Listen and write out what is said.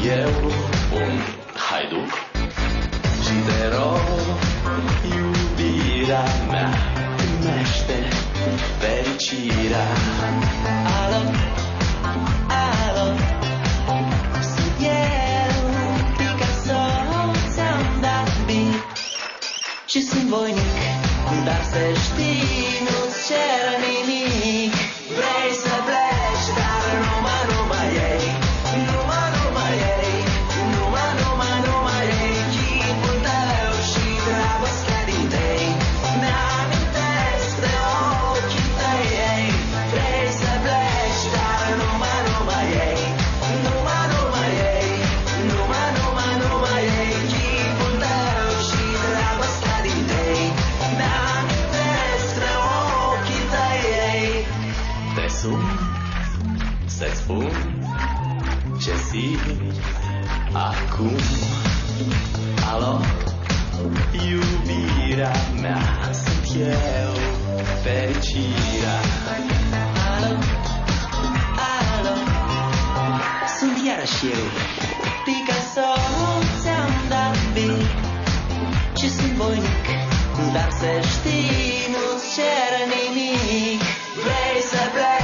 Eu, un haiduc, și te rog, iubirea mea, primește fericirea. Alo, alo, sunt eu, Picasso, ți-am dat beat și sunt voinic, dar să știi, nu-ți cer nimic. Vrei să pleci, dar numai ei, numai ei, numai ei, chipul tău și dragostea din tei, mi-amintesc de ochii tăi ei. Vrei să pleci, dar numai ei, numai ei, numai ei, chipul tău și dragostea din tei, mi-amintesc de ochii tăi ei. Te sun să-ți spun ce simt acum. Alo, iubirea mea, sunt eu, fericirea. Alo, alo, sunt iarăși eu, Picasso, ți-am dat beat și sunt voinic, dar să știi, nu-ți cer nimic. Vrei să pleci,